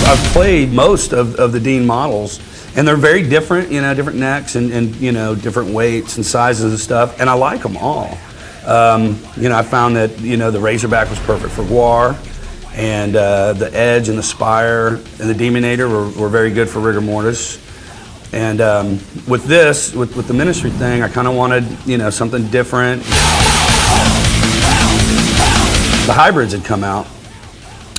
I've played most of the Dean models, and they're very different, you know, different necks and you know, different weights and sizes and stuff, and I like them all. You know, I found that, you know, the Razorback was perfect for GWAR, and the Edge and the Spire and the DEMONATOR were very good for rigor mortis. And with this, with the ministry thing, I kind of wanted, you know, something different. The hybrids had come out,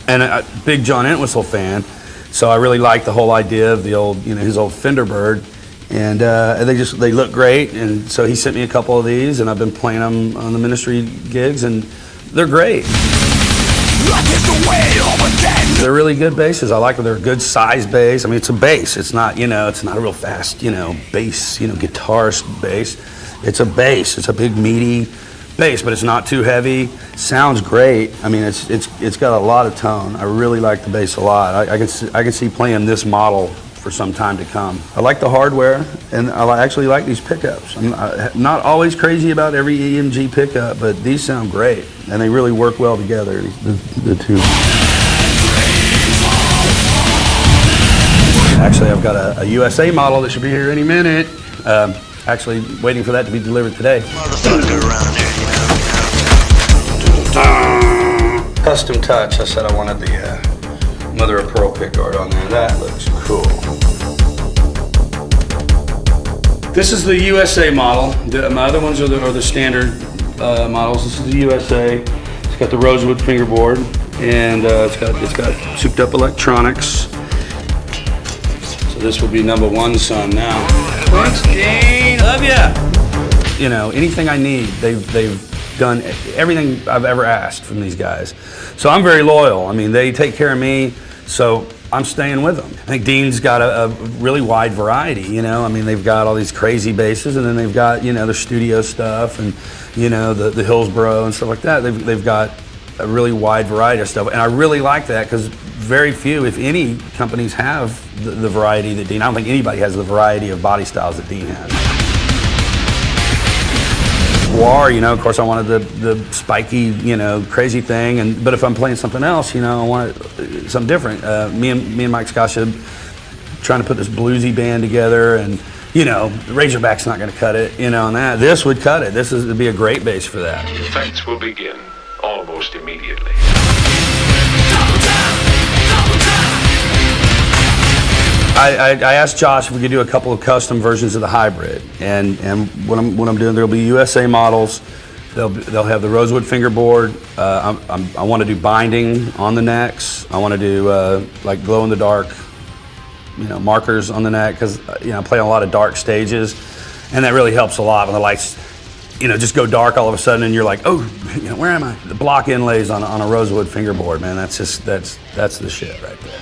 and a big John Entwistle fan, so I really liked the whole idea of the old, you know, his old Fender Bird, and they look great, and so he sent me a couple of these, and I've been playing them on the ministry gigs, and they're great. They're really good basses. I like them. They're a good size bass. I mean, it's a bass. It's not, you know, it's not a real fast, you know, bass, you know, guitarist bass. It's a bass. It's a big meaty bass, but it's not too heavy. Sounds great. I mean, it's got a lot of tone. I really like the bass a lot. I can see playing this model for some time to come. I like the hardware, and I actually like these pickups. I'm not always crazy about every EMG pickup, but these sound great, and they really work well together, the two. Actually, I've got a USA model that should be here any minute. Actually, waiting for that to be delivered today. Custom touch. I said I wanted the mother of pearl pickguard on there. That looks cool. This is the USA model. My other ones are the standard models. This is the USA. It's got the rosewood fingerboard, and it's got souped up electronics. So this will be #1 son now. Thanks, Dean. Love ya. You know, anything I need, they've done everything I've ever asked from these guys. So I'm very loyal. I mean, they take care of me, so I'm staying with them. I think Dean's got a really wide variety, you know. I mean, they've got all these crazy basses, and then they've got, you know, their studio stuff, and, you know, the Hillsborough and stuff like that. They've got a really wide variety of stuff, and I really like that, because very few, if any, companies have the variety that Dean. I don't think anybody has the variety of body styles that Dean has. GWAR, you know, of course I wanted the spiky, you know, crazy thing, but if I'm playing something else, you know, I want something different. Me and Mike Scotia trying to put this bluesy band together, and, you know, Razorback's not going to cut it, you know, and that. This would cut it. This would be a great bass for that. Effects will begin almost immediately. I asked Josh if we could do a couple of custom versions of the hybrid, and what I'm doing, there'll be USA models. They'll have the rosewood fingerboard. I want to do binding on the necks. I want to do like glow in the dark, you know, markers on the neck, because, you know, I play on a lot of dark stages, and that really helps a lot when the lights, you know, just go dark all of a sudden, and you're like, oh, you know, where am I? The block inlays on a rosewood fingerboard, man. That's the shit right there.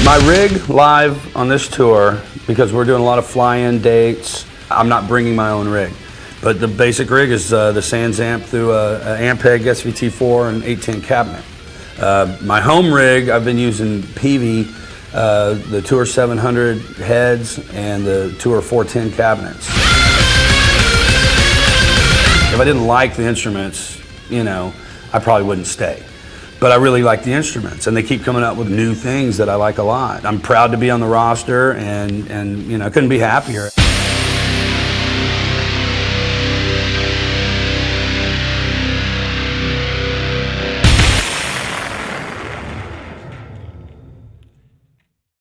My rig live on this tour, because we're doing a lot of fly-in dates, I'm not bringing my own rig. But the basic rig is the Sans amp through a Ampeg SVT4 and 810 cabinet. My home rig, I've been using Peavey, the Tour 700 heads and the Tour 410 cabinets. If I didn't like the instruments, you know, I probably wouldn't stay. But I really like the instruments, and they keep coming up with new things that I like a lot. I'm proud to be on the roster, and you know, I couldn't be happier.